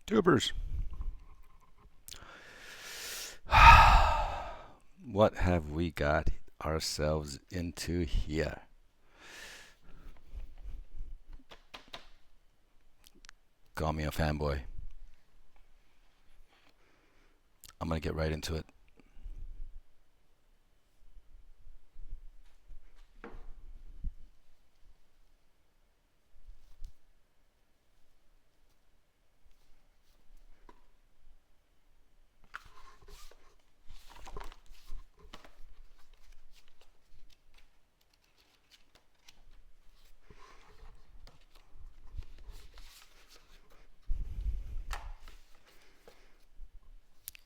Tubers. What have we got ourselves into here? Call me a fanboy. I'm going to get right into it.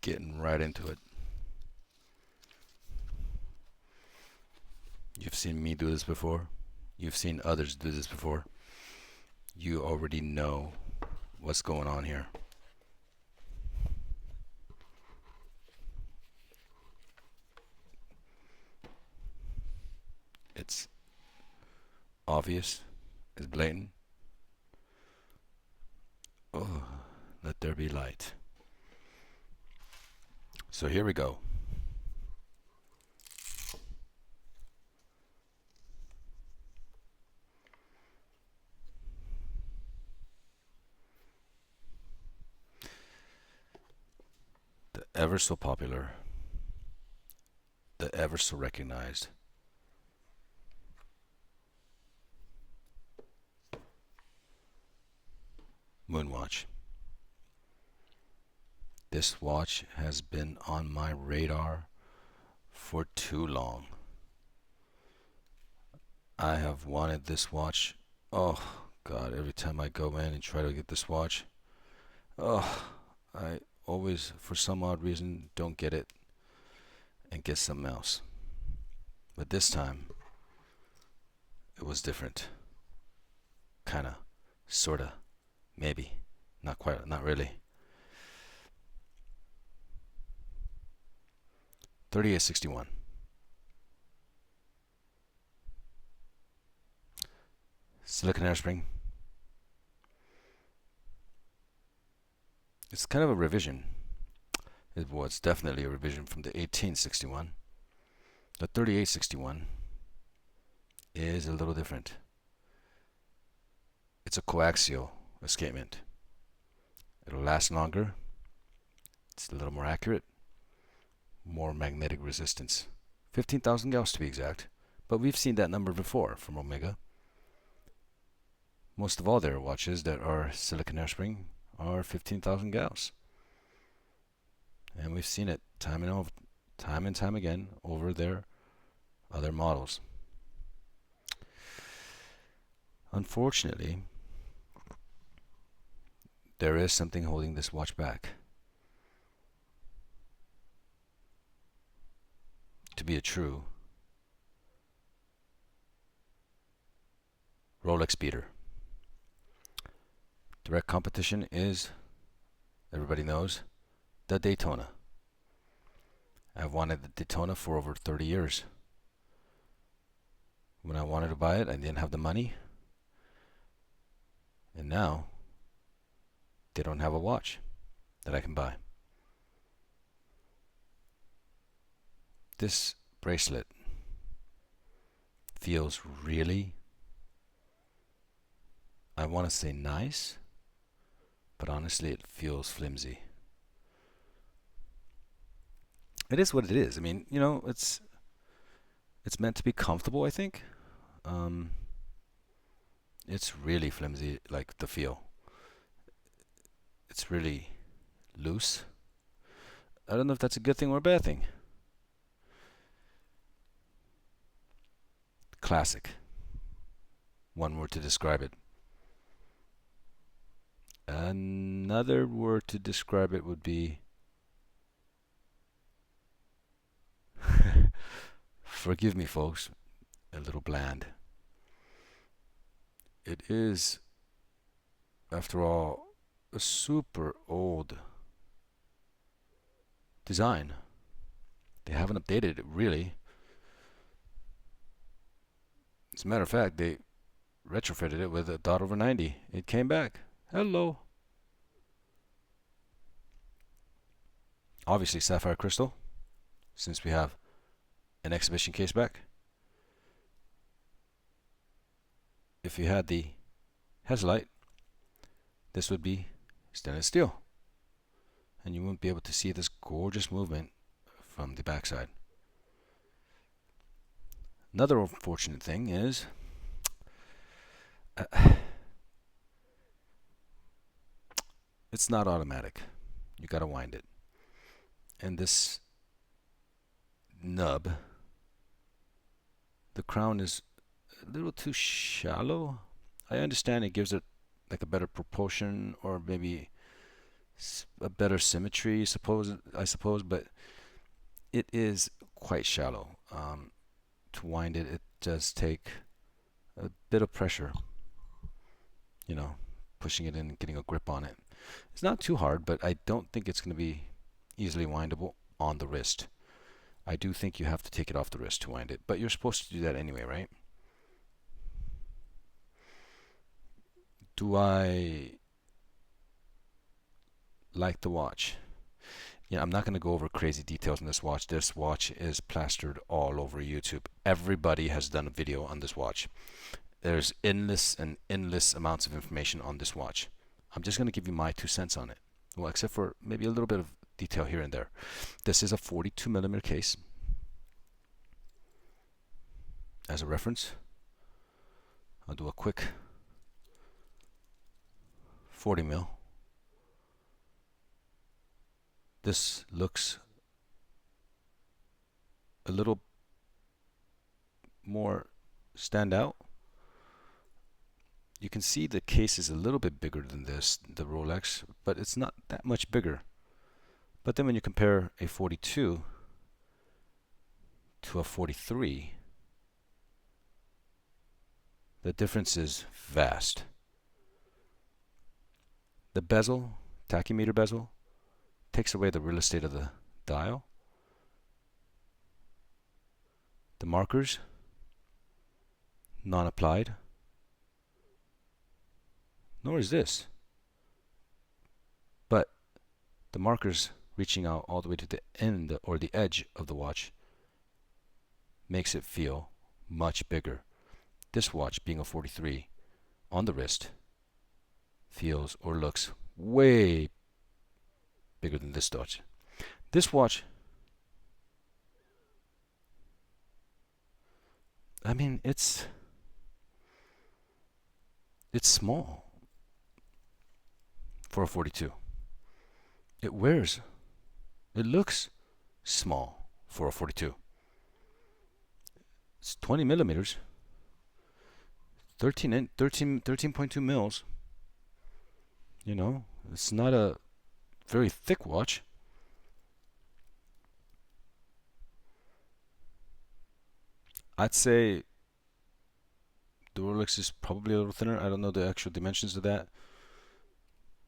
Getting right into it. You've seen me do this before. You've seen others do this before. You already know what's going on here. It's obvious. It's blatant. Oh, let there be light. So here we go. The ever so popular, the ever so recognized moonwatch. This watch has been on my radar for too long. I have wanted this watch. Oh God, every time I go in and try to get this watch, I always, for some odd reason, don't get it and get something else. But this time, it was different. Kinda, sorta, maybe, not quite, not really. 3861. Silicon hairspring. It's kind of a revision. Well, it's definitely a revision from the 1861. The 3861 is a little different. It's a coaxial escapement. It'll last longer. It's a little more accurate. More magnetic resistance. 15,000 gauss to be exact. But we've seen that number before from Omega. Most of all their watches that are silicon hairspring are 15,000 gauss. And we've seen it time and time again over their other models. Unfortunately, there is something holding this watch back. To be a true Rolex beater. Direct competition is, everybody knows, the Daytona. I've wanted the Daytona for over 30 years. When I wanted to buy it, I didn't have the money. And now, they don't have a watch that I can buy. This bracelet feels really, I want to say nice, but honestly it feels flimsy. It is what it is. I mean, you know, it's meant to be comfortable, I think. It's really flimsy, like the feel. It's really loose. I don't know if that's a good thing or a bad thing. Classic. One word to describe it. Another word to describe it would be forgive me, folks, a little bland. It is, after all, a super old design. They haven't updated it really. As a matter of fact, they retrofitted it with a dot over 90. It came back. Hello. Obviously sapphire crystal, since we have an exhibition case back. If you had the headlight, this would be stainless steel, and you wouldn't be able to see this gorgeous movement from the backside. Another unfortunate thing is it's not automatic. You gotta wind it. And this nub, the crown is a little too shallow. I understand it gives it like a better proportion or maybe a better symmetry, I suppose, but it is quite shallow. To wind it, it does take a bit of pressure, you know, pushing it in and getting a grip on it. It's not too hard, but I don't think it's going to be easily windable on the wrist. I do think you have to take it off the wrist to wind it, but you're supposed to do that anyway, right? Do I like the watch? Yeah, I'm not going to go over crazy details on this watch. This watch is plastered all over YouTube. Everybody has done a video on this watch. There's endless and endless amounts of information on this watch. I'm just going to give you my 2 cents on it. Well, except for maybe a little bit of detail here and there. This is a 42mm case. As a reference, I'll do a quick 40mm. This looks a little more stand out. You can see the case is a little bit bigger than this, the Rolex, but it's not that much bigger. But then when you compare a 42 to a 43, the difference is vast. The bezel, tachymeter bezel, takes away the real estate of the dial. The markers, non-applied. Nor is this. But the markers reaching out all the way to the end or the edge of the watch makes it feel much bigger. This watch, being a 43 on the wrist, feels or looks way bigger than this watch. This watch, I mean, it's small for a 42. It looks small for a 42. It's 20 millimeters, 13.2 mils. You know, it's not a very thick watch. I'd say the Rolex is probably a little thinner. I don't know the actual dimensions of that.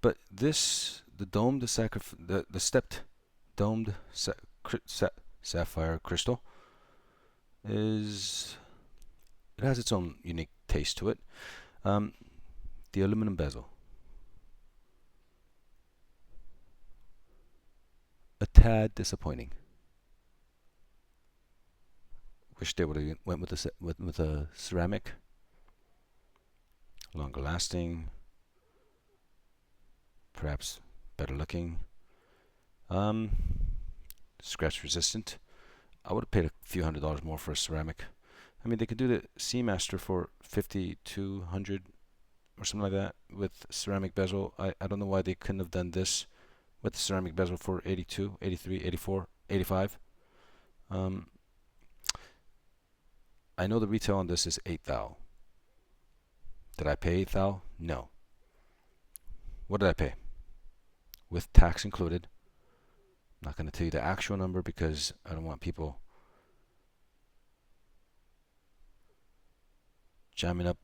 But this, the domed, the stepped domed sapphire crystal it has its own unique taste to it. The aluminum bezel, a tad disappointing. Wish they would have went with a ceramic, longer lasting, perhaps better looking, scratch resistant. I would have paid a few $100s more for a ceramic. I mean, they could do the Speedmaster for $5,200 or something like that with ceramic bezel. I don't know why they couldn't have done this with the ceramic bezel for 82, 83, 84, 85. I know the retail on this is $8,000. Did I pay $8,000? No. What did I pay? With tax included. I'm not going to tell you the actual number because I don't want people jamming up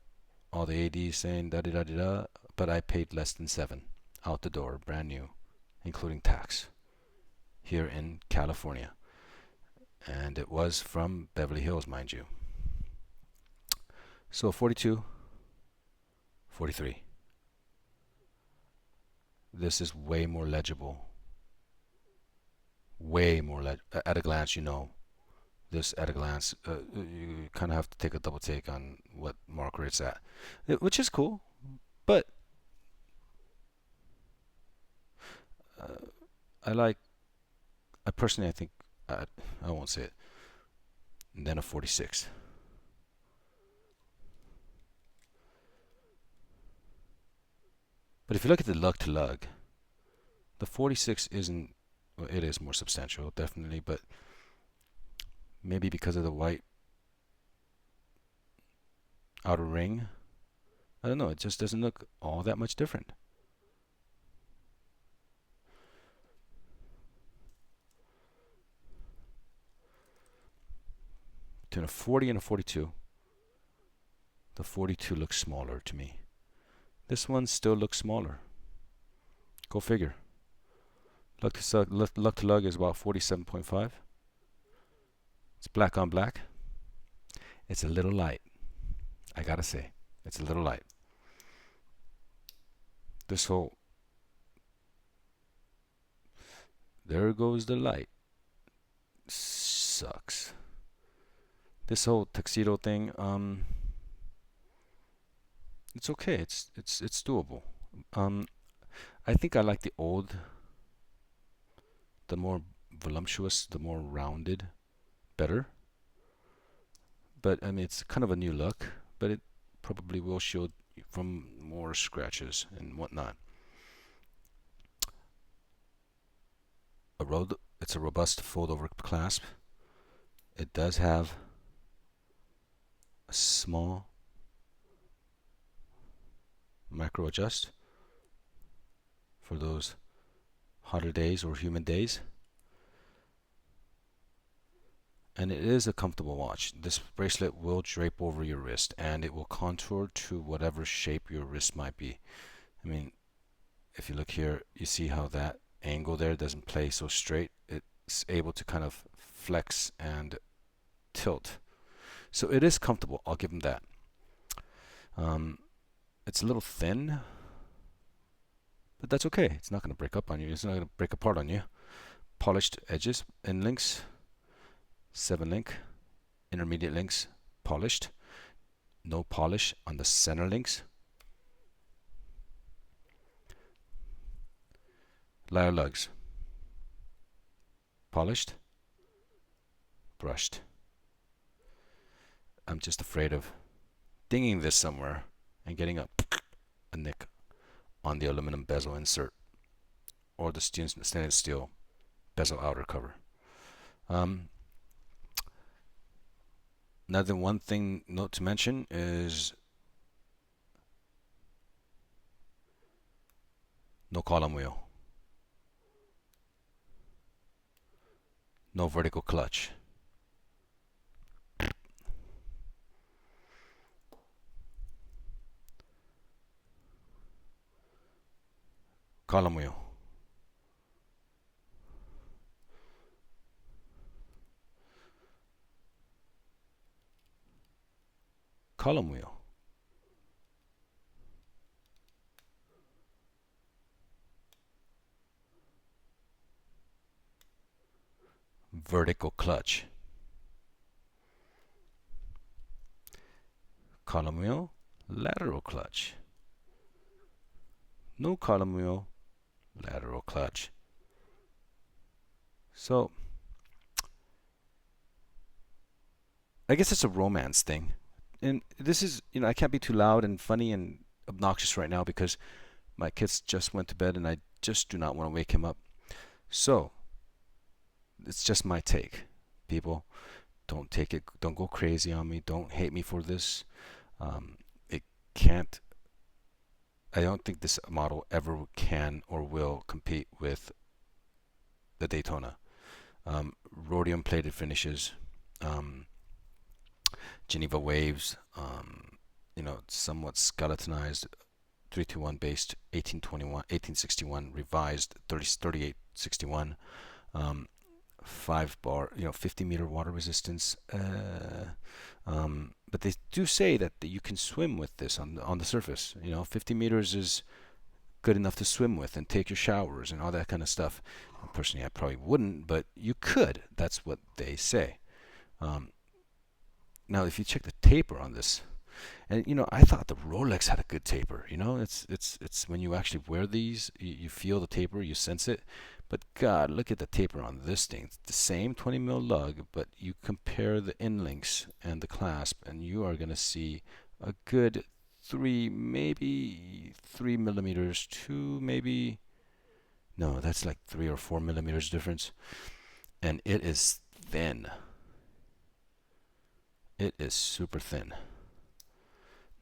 all the ADs saying da da da da da, but I paid less than $7 out the door, brand new, including tax, here in California. And it was from Beverly Hills, mind you. So 42, 43. This is way more legible way more at a glance. You know this at a glance. You kind of have to take a double take on what marker it's at, which is cool. But I personally, I think I won't say it. And then a 46. But if you look at the lug to lug, the 46 isn't. Well, it is more substantial, definitely, but maybe because of the white outer ring, I don't know. It just doesn't look all that much different. Between a 40 and a 42, the 42 looks smaller to me. This one still looks smaller. Go figure. Lug to lug is about 47.5. It's black on black. It's a little light. I gotta say, it's a little light. This whole, there goes the light. Sucks. This whole tuxedo thing, it's okay. It's doable. I think I like the old, the more voluptuous, the more rounded, better. But I mean, it's kind of a new look, but it probably will shield from more scratches and whatnot. It's a robust fold-over clasp. It does have a small macro adjust for those hotter days or humid days. And it is a comfortable watch. This bracelet will drape over your wrist and it will contour to whatever shape your wrist might be. I mean, if you look here, you see how that angle there doesn't play so straight. It's able to kind of flex and tilt. So it is comfortable. I'll give them that. It's a little thin, but that's okay. It's not going to break up on you. It's not going to break apart on you. Polished edges and links. 7 link. Intermediate links polished. No polish on the center links. Lyre lugs. Polished. Brushed. I'm just afraid of dinging this somewhere and getting a nick on the aluminum bezel insert or the stainless steel bezel outer cover. Another one thing note to mention is no column wheel, no vertical clutch. Column wheel. Column wheel. Vertical clutch. Column wheel, lateral clutch. No column wheel, lateral clutch. So, I guess it's a romance thing. And this is, I can't be too loud and funny and obnoxious right now because my kids just went to bed and I just do not want to wake him up. So, it's just my take. People, don't take it, don't go crazy on me, don't hate me for this. It can't, I don't think this model ever can or will compete with the Daytona. Rhodium plated finishes, Geneva waves, somewhat skeletonized 321 based 1861 revised 3861 5 bar 50 meter water resistance, but they do say that you can swim with this on the surface. 50 meters is good enough to swim with and take your showers and all that kind of stuff. Personally, I probably wouldn't, but you could. That's what they say. Now, if you check the taper on this, and I thought the Rolex had a good taper. It's when you actually wear these, you feel the taper, you sense it. But God, look at the taper on this thing. It's the same 20 mil lug, but you compare the end links and the clasp, and you are gonna see a good 3 millimeters, 2 maybe. No, that's like 3 or 4 millimeters difference, and it is thin. It is super thin.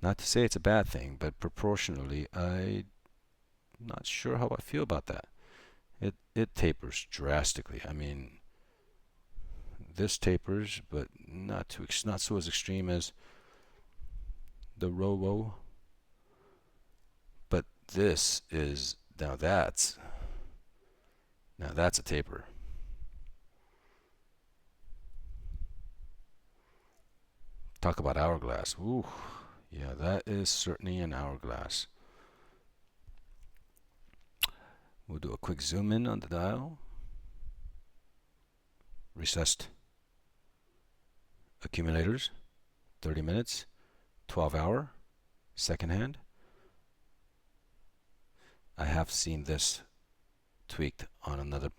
Not to say it's a bad thing, but proportionally, I'm not sure how I feel about that. It tapers drastically. I mean, this tapers, but not so as extreme as the Robo. But this is now that's a taper. Talk about hourglass. Ooh, yeah, that is certainly an hourglass. We'll do a quick zoom in on the dial. Recessed accumulators, 30 minutes, 12 hour, second hand. I have seen this tweaked on another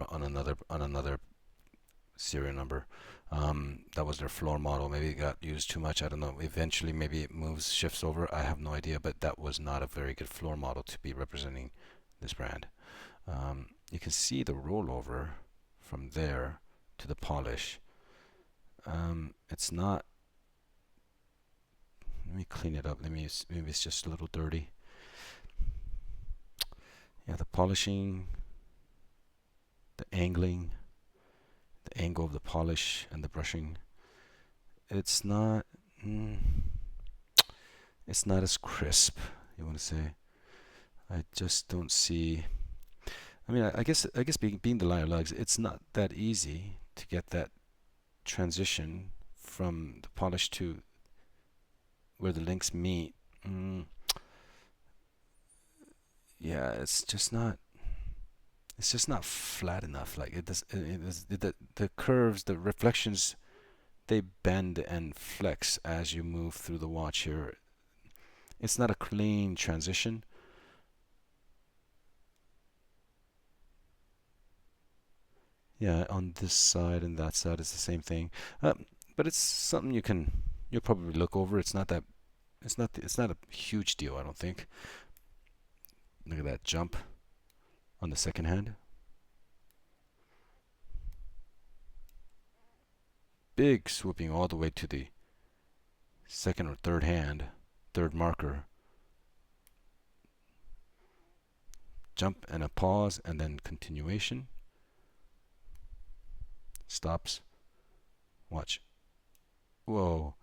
serial number. That was their floor model. Maybe it got used too much. I don't know. Eventually, maybe it shifts over. I have no idea. But that was not a very good floor model to be representing this brand. You can see the rollover from there to the polish. It's not. Let me clean it up. Maybe it's just a little dirty. Yeah, the polishing, the angling, the angle of the polish and the brushing. It's not as crisp, you want to say. I just don't see. I mean, I guess being the lighter lugs, it's not that easy to get that transition from the polish to where the links meet. Yeah, it's just not flat enough. Like the curves, the reflections, they bend and flex as you move through the watch here. It's not a clean transition. Yeah, on this side and that side is the same thing, but it's something you'll probably look over. It's not a huge deal, I don't think. Look at that jump on the second hand. Big swooping all the way to the second or third hand, third marker. Jump and a pause and then continuation. Stops. Watch. Whoa,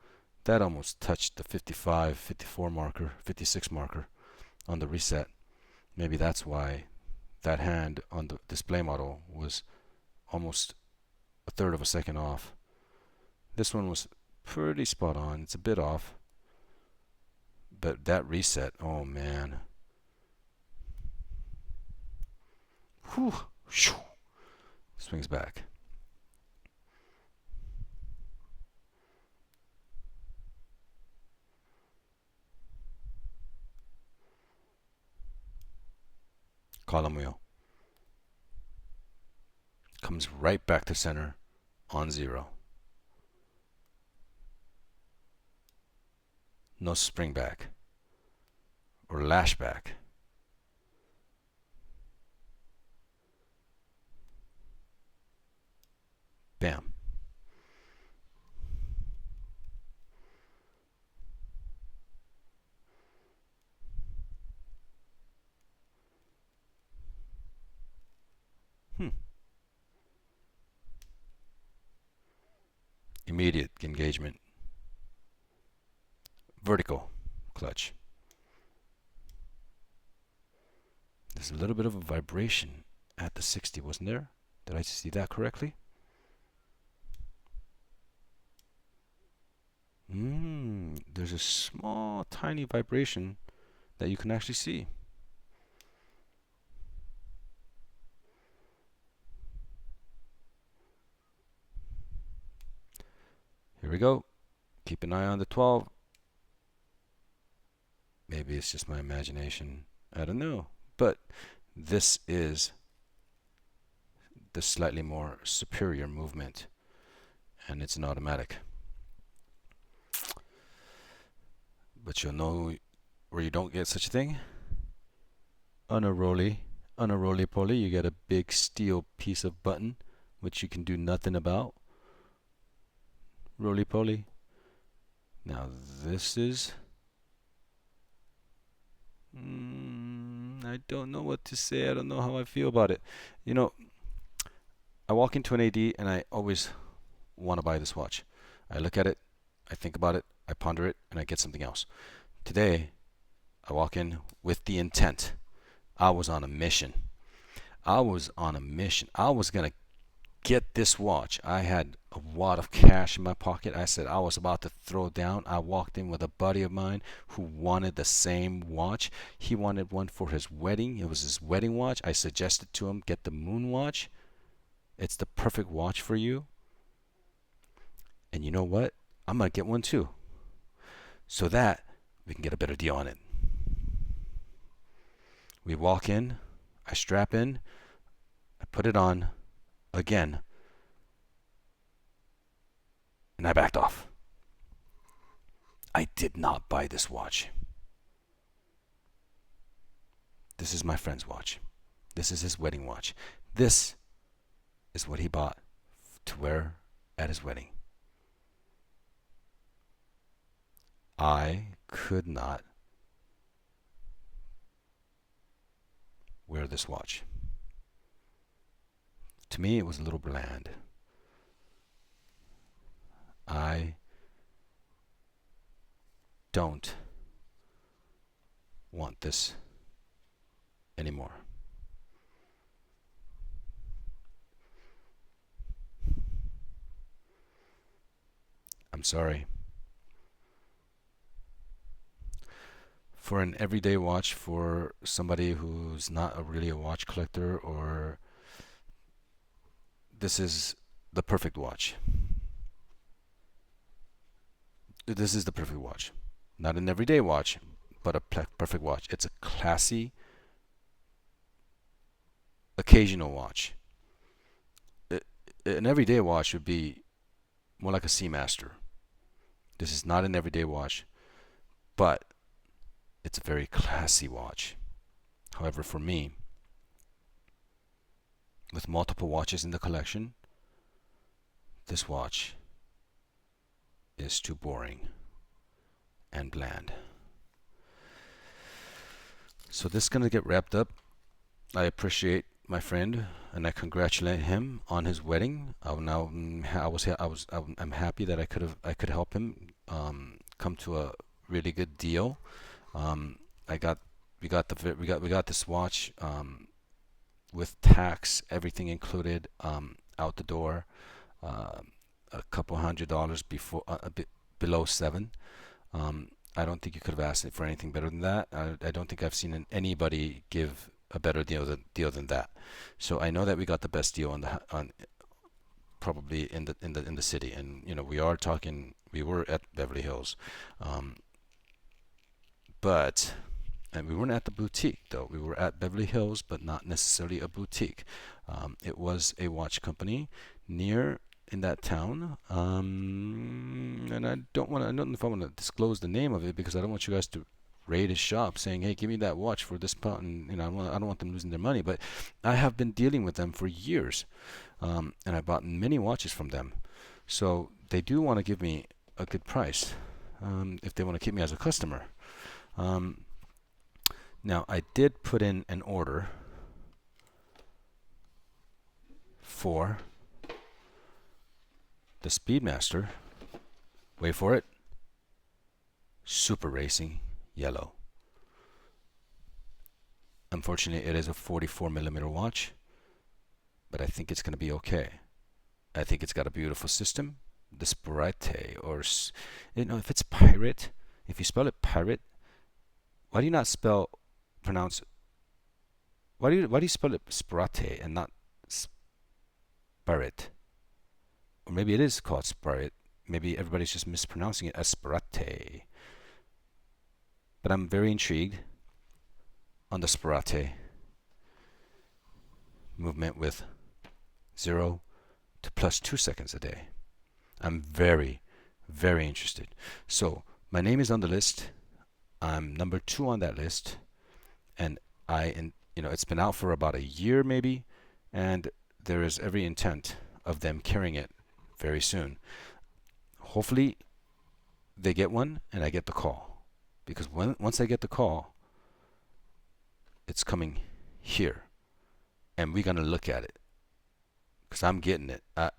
that almost touched the 55, 54 marker, 56 marker on the reset. Maybe that's why that hand on the display model was almost a third of a second off. This one was pretty spot on. It's a bit off, but that reset, oh man. Whew. Swings back. Column wheel. Comes right back to center on 0. No spring back or lash back. Bam. Immediate engagement. Vertical clutch. There's a little bit of a vibration at the 60, wasn't there? Did I see that correctly? There's a small, tiny vibration that you can actually see. Here we go. Keep an eye on the 12. Maybe it's just my imagination. I don't know. But this is the slightly more superior movement, and it's an automatic. But you'll know where you don't get such a thing. On a roly-poly, you get a big steel piece of button, which you can do nothing about. Roly-poly. Now this is... I don't know what to say. I don't know how I feel about it. You know, I walk into an AD and I always want to buy this watch. I look at it, I think about it, I ponder it, and I get something else. Today, I walk in with the intent. I was on a mission. I was going to get this watch. I had a wad of cash in my pocket. I said I was about to throw down. I walked in with a buddy of mine who wanted the same watch. He wanted one for his wedding. It was his wedding watch. I suggested to him, get the moonwatch. It's the perfect watch for you. And you know what? I'm going to get one too, so that we can get a better deal on it. We walk in, I strap in, I put it on again, and I backed off. I did not buy this watch. This is my friend's watch. This is his wedding watch. This is what he bought to wear at his wedding. I could not wear this watch. To me, it was a little bland. I don't want this anymore. I'm sorry. For an everyday watch, for somebody who's not really a watch collector, or this is the perfect watch. This is the perfect watch. Not an everyday watch, but a perfect watch. It's a classy, occasional watch. An everyday watch would be more like a Seamaster. This is not an everyday watch, but it's a very classy watch. However, for me, with multiple watches in the collection, this watch is too boring and bland. So this is going to get wrapped up. I appreciate my friend and I congratulate him on his wedding. I'm happy that I could help him come to a really good deal. We got this watch with tax, everything included, out the door, a couple $100 before, a bit below $7. I don't think you could have asked for anything better than that. I don't think I've seen anybody give a better deal than that. So I know that we got the best deal on probably in the city, and you know we were at Beverly Hills, and we weren't at the boutique though. We were at Beverly Hills, but not necessarily a boutique. It was a watch company near in that town, and I don't know if I want to disclose the name of it because I don't want you guys to raid his shop saying, hey, give me that watch for this pound, and you know I don't want them losing their money. But I have been dealing with them for years, and I bought many watches from them, so they do want to give me a good price if they want to keep me as a customer. Now I did put in an order for the Speedmaster. Wait for it. Super Racing Yellow. Unfortunately, it is a 44mm watch, but I think it's going to be okay. I think it's got a beautiful system. The Sprite, or if it's pirate, if you spell it pirate, why do you not pronounce? Why do you spell it Sprite and not Spirit? Or maybe it is called Spirit. maybe everybody's just mispronouncing it, Asparate. But I'm very intrigued on the Asparate movement with 0 to plus 2 seconds a day. I'm very, very interested. So my name is on the list. I'm number 2 on that list, and it's been out for about a year maybe, and there is every intent of them carrying it very soon. Hopefully they get one and I get the call, because once I get the call, it's coming here and we're gonna look at it, because I'm getting it. I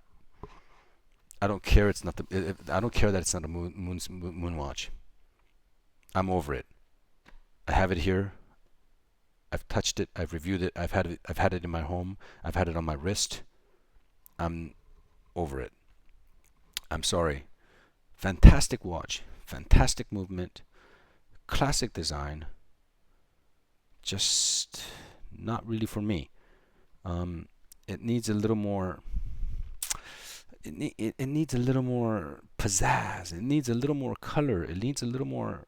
don't care. It's not I don't care that it's not a moon watch. I'm over it. I have it here. I've touched it. I've reviewed it. I've had it in my home. I've had it on my wrist. I'm over it. I'm sorry. Fantastic watch. Fantastic movement. Classic design. Just not really for me. It needs a little more. It needs a little more pizzazz. It needs a little more color. It needs a little more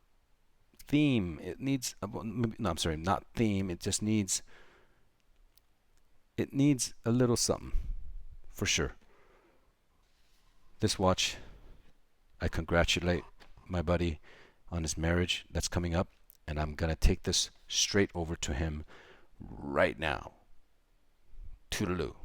theme. It needs no, I'm sorry, not theme. It just needs. It needs a little something, for sure. This watch, I congratulate my buddy on his marriage that's coming up, and I'm gonna take this straight over to him right now. Toodaloo.